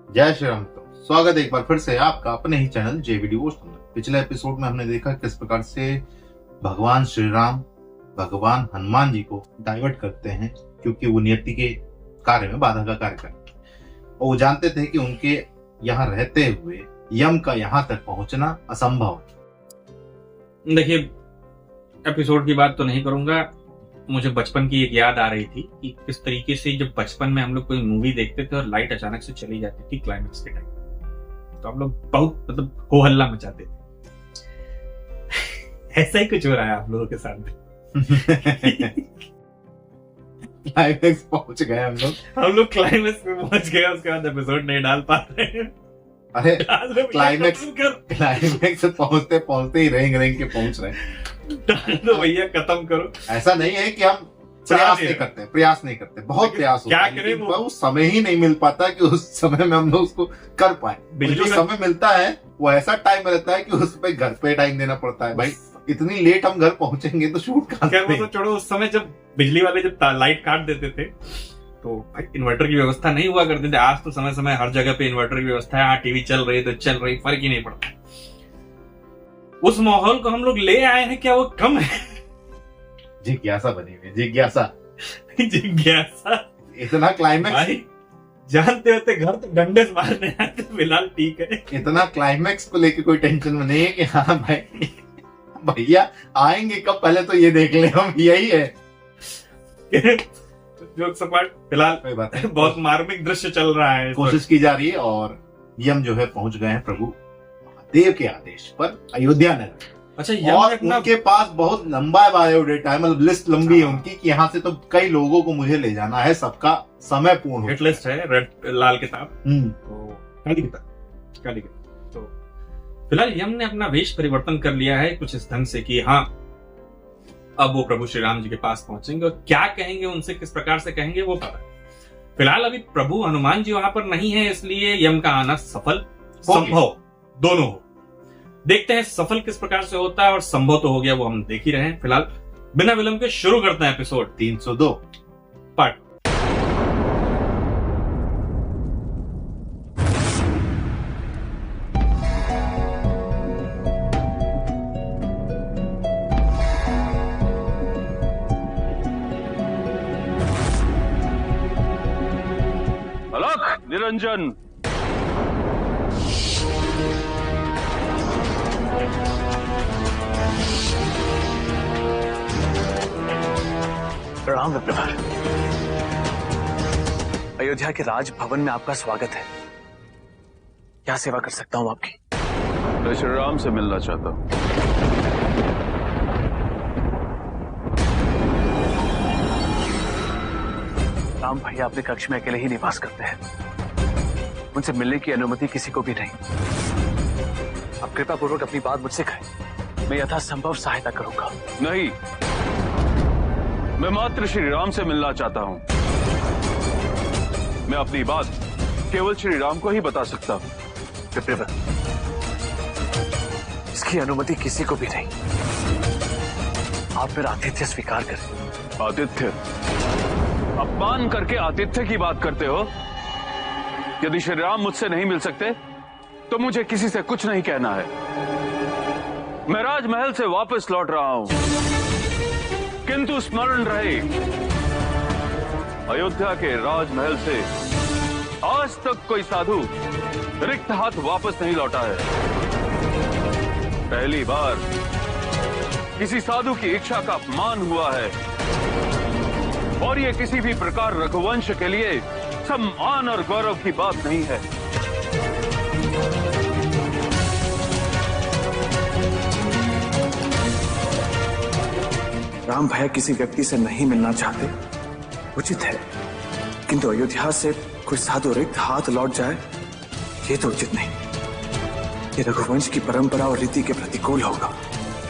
जय श्री राम मित्रों, स्वागत है एक बार फिर से आपका अपने ही चैनल जेबी डिवोशनल में। पिछले एपिसोड में हमने देखा किस प्रकार से भगवान श्री राम भगवान हनुमान जी को डाइवर्ट करते हैं, क्योंकि वो नियति के कार्य में बाधा का कार्य करते हैं और वो जानते थे कि उनके यहाँ रहते हुए यम का यहाँ तक पहुंचना असंभव है। देखिए, एपिसोड की बात तो नहीं करूंगा। मुझे बचपन की एक याद आ रही थी कि किस तरीके से जब बचपन में हम लोग कोई मूवी देखते थे और लाइट अचानक से चली जाती थी क्लाइमेक्स के टाइम, तो हम लोग बहुत हो हल्ला मचाते थे। ऐसा ही कुछ हो रहा है आप लोगों के साथ में। क्लाइमेक्स पहुंच गए हम लोग क्लाइमेक्स में पहुंच गए, उसके बाद एपिसोड नहीं डाल पा रहे हैं। अरे क्लाइमेक्स पहुंचते पहुंचते ही रेंग रेंग के पहुंच रहे हैं। डाल दो भैया, खत्म करो। ऐसा नहीं है कि हम प्रयास नहीं करते, बहुत प्रयास होता है, लेकिन वो समय ही नहीं मिल पाता कि उस समय में हम लोग उसको कर पाए। जो समय मिलता है वो ऐसा टाइम रहता है कि उस पे घर पे टाइम देना पड़ता है। भाई इतनी लेट हम घर पहुंचेंगे तो शूट कहाँ से? वो तो छोड़ो, उस समय जब बिजली वाले जब लाइट काट देते थे तो भाई इन्वर्टर की व्यवस्था नहीं हुआ करती थी। आज तो समय समय हर जगह पे इन्वर्टर की व्यवस्था है। हाँ, टीवी चल रही तो चल रही, फर्क ही नहीं पड़ता। उस माहौल को हम लोग ले आए हैं, क्या वो कम है? जिज्ञासा बनी हुई, जिज्ञासा इतना क्लाइमेक्स भाई जानते होते घर तो डंडे से मारने आते, फिलहाल ठीक है। इतना क्लाइमेक्स को लेके कोई टेंशन में नहीं है कि हाँ भाई भैया आएंगे कब, पहले तो ये देख ले, हम यही है। जोक सपाट, फिलहाल कोई बात नहीं, बहुत मार्मिक दृश्य चल रहा है, कोशिश की जा रही है और यम जो है पहुंच गए हैं प्रभु देव के आदेश पर अयोध्या नगर। अच्छा, और उनके पास बहुत लंबा बायोडेटा है, मतलब लिस्ट लंबी है उनकी कि यहाँ से तो कई लोगों को मुझे ले जाना है, सबका समय पूर्ण हो। हिट लिस्ट है, रेड लाल किताब, तो काली किताब। तो फिलहाल यम ने अपना वेश परिवर्तन कर लिया है कुछ इस ढंग से कि हाँ, अब वो प्रभु श्री राम जी के पास पहुंचेंगे और क्या कहेंगे उनसे, किस प्रकार से कहेंगे वो पता है। फिलहाल अभी प्रभु हनुमान जी वहां पर नहीं है, इसलिए यम का आना सफल संभव दोनों हो। देखते हैं सफल किस प्रकार से होता है और संभव तो हो गया, वो हम देख ही रहे हैं। फिलहाल बिना विलंब के शुरू करते हैं एपिसोड 302 पार्ट। अलख निरंजन, प्रणाम विप्रवर। अयोध्या के राजभवन में आपका स्वागत है। क्या सेवा कर सकता हूं आपकी? मैं श्री राम से मिलना चाहता हूं। राम भैया अपने कक्ष में अकेले ही निवास करते हैं, उनसे मिलने की अनुमति किसी को भी नहीं। आप कृपा पूर्वक अपनी बात मुझसे कहें, मैं यथासंभव सहायता करूंगा। नहीं, मैं मात्र श्री राम से मिलना चाहता हूं। मैं अपनी बात केवल श्री राम को ही बता सकता हूं। विप्रवर, इसकी अनुमति किसी को भी नहीं। आप मेरा आतिथ्य स्वीकार करें। आतिथ्य? अपमान करके आतिथ्य की बात करते हो? यदि श्री राम मुझसे नहीं मिल सकते तो मुझे किसी से कुछ नहीं कहना है। मैं राजमहल से वापस लौट रहा हूं, किंतु स्मरण रहे, अयोध्या के राजमहल से आज तक कोई साधु रिक्त हाथ वापस नहीं लौटा है। पहली बार किसी साधु की इच्छा का अपमान हुआ है और ये किसी भी प्रकार रघुवंश के लिए सम्मान और गौरव की बात नहीं है। राम भैया किसी व्यक्ति से नहीं मिलना चाहते, उचित है, किंतु अयोध्या से कोई साधु रिक्त हाथ लौट जाए, ये तो उचित नहीं। ये रघुवंश की परंपरा और रीति के प्रतिकूल होगा।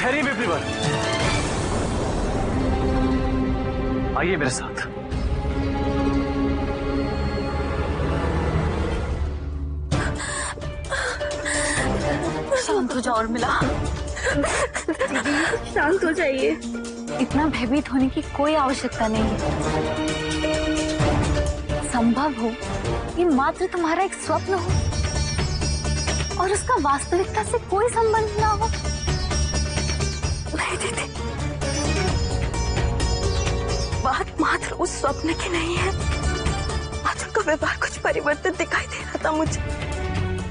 ठहरिए विप्रवर, आइए मेरे साथ। शांत हो जाओ और मिला। दीदी शांत हो जाइए। इतना भयभीत होने की कोई आवश्यकता नहीं है। संभव हो ये मात्र तुम्हारा एक स्वप्न हो और उसका वास्तविकता से कोई संबंध ना हो? नहीं दीदी, बात मात्र उस स्वप्न की नहीं है। आज उनका व्यवहार कुछ परिवर्तित दिखाई दे रहा था मुझे।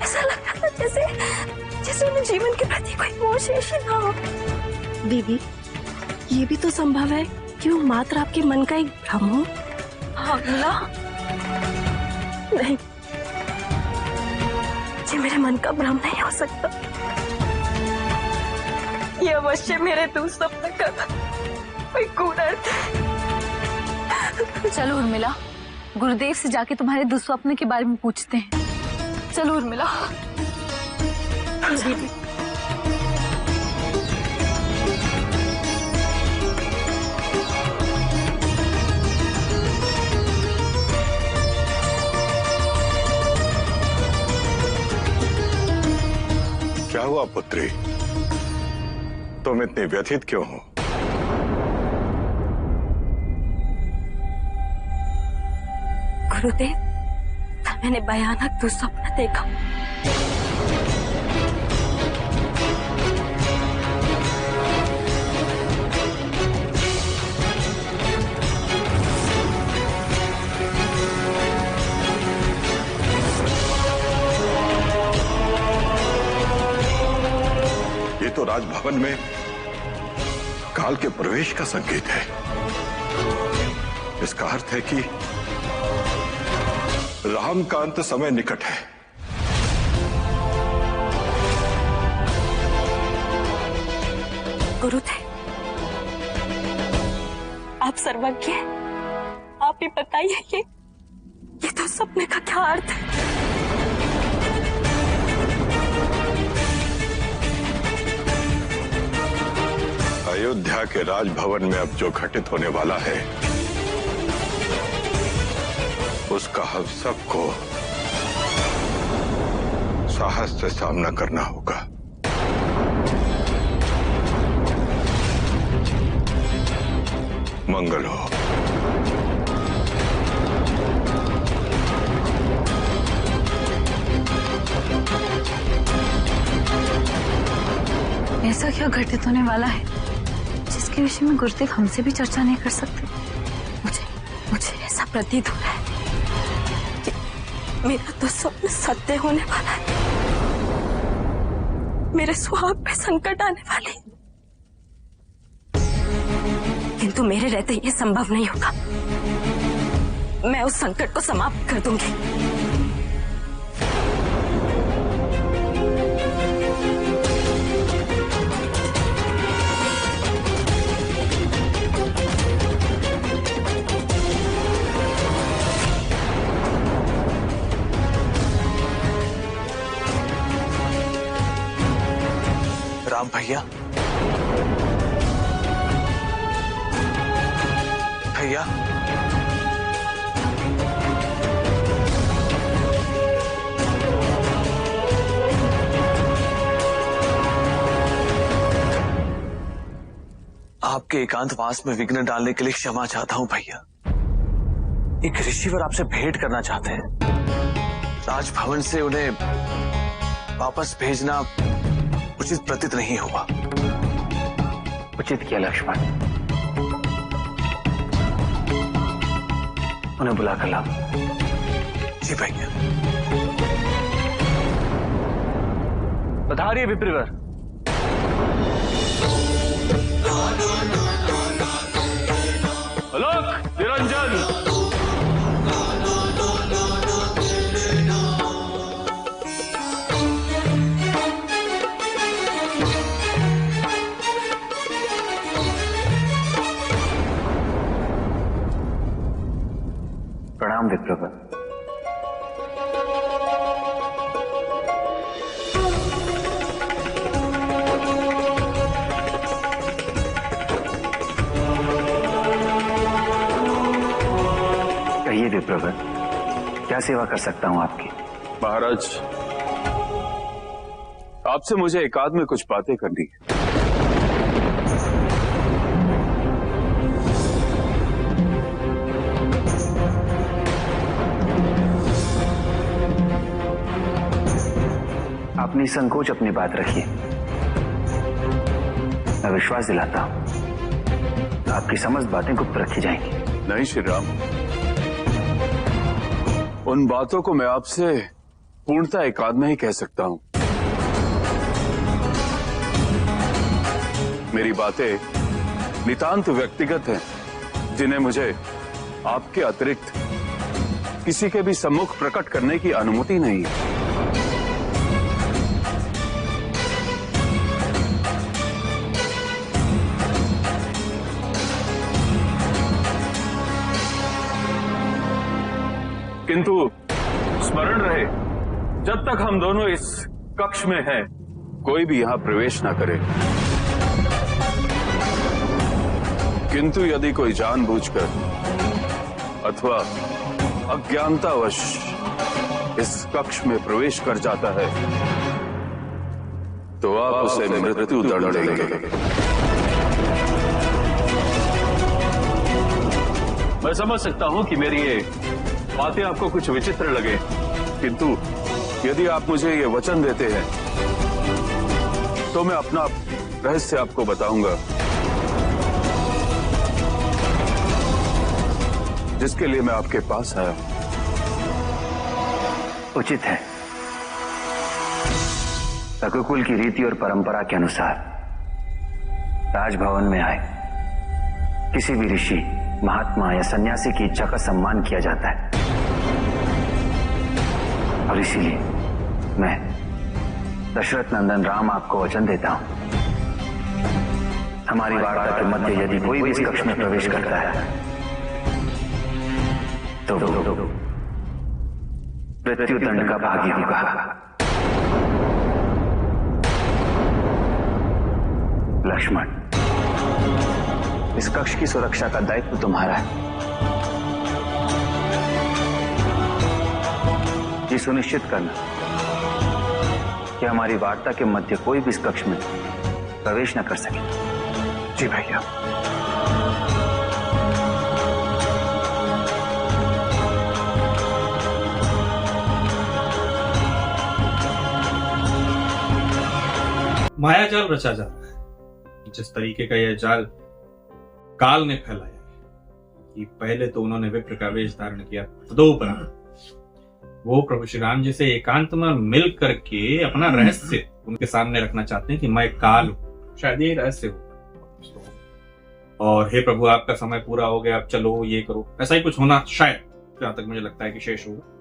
ऐसा लग रहा था जैसे उन्हें जीवन के प्रति कोई मोह शेष ही ना हो। दीदी, ये भी तो संभव है कि वो मात्र आपके मन का एक भ्रम हो। हाँ मिला? नहीं, ये मेरे मन का भ्रम नहीं हो सकता। ये अवश्य मेरे दुस्वप्न का कोई कूड़र्थ है। चलो उर्मिला, गुरुदेव से जाके तुम्हारे दुस्वप्न के बारे में पूछते हैं। चलो उर्मिला। दीदी, क्या हुआ पुत्री? तुम इतनी व्यथित क्यों हो? गुरुदेव, मैंने भयानक दुस्वप्न देखा। ये तो राजभवन में काल के प्रवेश का संकेत है। इसका अर्थ है कि राम का अंत समय निकट है। गुरुदेव, आप सर्वज्ञ हैं, आप ही बताइए ये तो सपने का क्या अर्थ है? अयोध्या के राजभवन में अब जो घटित होने वाला है उसका हम सबको साहस से सामना करना होगा। मंगल हो। ऐसा क्या घटित होने वाला है जिसके विषय में गुरुदेव हमसे भी चर्चा नहीं कर सकते? मुझे ऐसा प्रतीत हो रहा है कि मेरा तो स्वप्न सत्य होने वाला है। मेरे सुहाग पे संकट आने वाले, किंतु मेरे रहते ये संभव नहीं होगा। मैं उस संकट को समाप्त कर दूंगी। राम भैया, भैया, आपके एकांतवास में विघ्न डालने के लिए क्षमा चाहता हूं भैया। एक ऋषिवर आपसे भेंट करना चाहते हैं। राजभवन से उन्हें वापस भेजना उचित प्रतीत नहीं हुआ। उचित किया लक्ष्मण, उन्हें बुला कर लाओ। जी भैया। पधारिए विप्रिवर। आलोक, निरंजन, प्रणाम विप्रिवर। कहिए विप्रिवर, क्या सेवा कर सकता हूं आपकी? महाराज, आपसे मुझे एकांत में कुछ बातें करनी है। आप निसंकोच अपनी बात रखिए, मैं विश्वास दिलाता हूं आपकी समस्त बातें गुप्त रखी जाएंगी। नहीं श्री राम, उन बातों को मैं आपसे पूर्णतः एकाद में ही कह सकता हूं। मेरी बातें नितांत व्यक्तिगत हैं, जिन्हें मुझे आपके अतिरिक्त किसी के भी सम्मुख प्रकट करने की अनुमति नहीं है। किंतु स्मरण रहे, जब तक हम दोनों इस कक्ष में हैं, कोई भी यहां प्रवेश ना करे। किंतु यदि कोई जानबूझकर अथवा अज्ञानतावश इस कक्ष में प्रवेश कर जाता है तो आप उसे मृत्यु दंड देंगे। मैं समझ सकता हूं कि मेरी ये बातें आपको कुछ विचित्र लगे, किंतु यदि आप मुझे ये वचन देते हैं तो मैं अपना रहस्य आपको बताऊंगा, जिसके लिए मैं आपके पास आया हूं। उचित है, रघुकुल की रीति और परंपरा के अनुसार राजभवन में आए किसी भी ऋषि, महात्मा या सन्यासी की इच्छा का सम्मान किया जाता है, और इसीलिए मैं दशरथ नंदन राम आपको वचन देता हूं, हमारी वार्ता के मध्य यदि कोई भी इस कक्ष में प्रवेश करता है तो मृत्यु दंड का भागी होगा। लक्ष्मण, इस कक्ष की सुरक्षा का दायित्व तुम्हारा है। ये सुनिश्चित करना कि हमारी वार्ता के मध्य कोई भी इस कक्ष में प्रवेश न कर सके। जी भैया। मायाजाल रचा जा रहा है। जिस तरीके का यह जाल काल ने फैलाया कि पहले तो उन्होंने विप्र का वेश धारण किया, तदोपरांत वो प्रभु श्री राम जी से एकांत में मिल करके अपना रहस्य उनके सामने रखना चाहते हैं कि मैं काल हूं, शायद ये रहस्य हो, और हे प्रभु आपका समय पूरा हो गया, अब चलो ये करो, ऐसा ही कुछ होना शायद, जहां तक मुझे लगता है कि शेष होगा।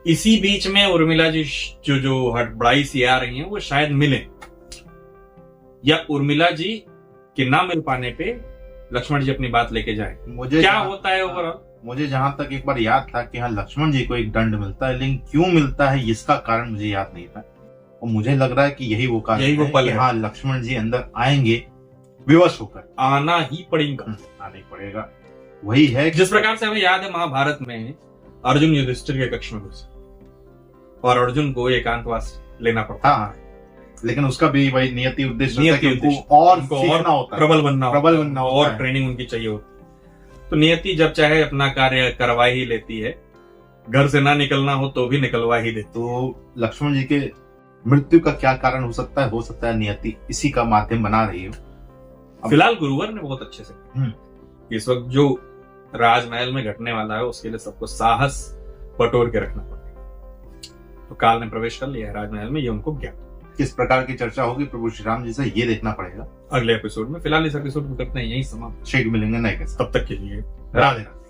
इसी बीच में उर्मिला जी जो हड़बड़ाई सी आ रही हैं वो शायद मिले, या उर्मिला जी के ना मिल पाने पे लक्ष्मण जी अपनी बात लेके जाए। मुझे क्या होता है ओवरऑल, मुझे जहां तक एक बार याद था कि हाँ लक्ष्मण जी को एक दंड मिलता है, लेकिन क्यों मिलता है इसका कारण मुझे याद नहीं था, और मुझे लग रहा है कि यही वो कारण है कि हाँ लक्ष्मण जी अंदर आएंगे विवश होकर, आना ही पड़ेगा, आना ही पड़ेगा। वही है जिस प्रकार से हमें याद है महाभारत में अर्जुन युधिष्ठिर के कक्ष में घुसे और अर्जुन को एकांतवास लेना पड़ता। हाँ, लेकिन उसका भी वही नियति उद्देश्य और सीखना होता है, प्रबल बनना होता और है। ट्रेनिंग उनकी चाहिए होती है। तो नियति जब चाहे अपना कार्य करवा ही लेती है, घर से ना निकलना हो तो भी निकलवा ही देती। तो लक्ष्मण जी के मृत्यु का क्या कारण हो सकता है? हो सकता है नियति इसी का माध्यम बना रही हो। फिलहाल गुरुवर ने बहुत अच्छे से इस वक्त जो राजमहल में घटने वाला है उसके लिए सबको साहस बटोर के रखना पड़ेगा। तो काल ने प्रवेश कर लिया है राजमहल में, ये उनको ज्ञात। किस प्रकार की चर्चा होगी प्रभु श्री राम जी से, ये देखना पड़ेगा अगले एपिसोड में। फिलहाल इस एपिसोड को करते हैं यही समाप्त। शीघ्र मिलेंगे नए के साथ। तब तक के लिए राधे राधे।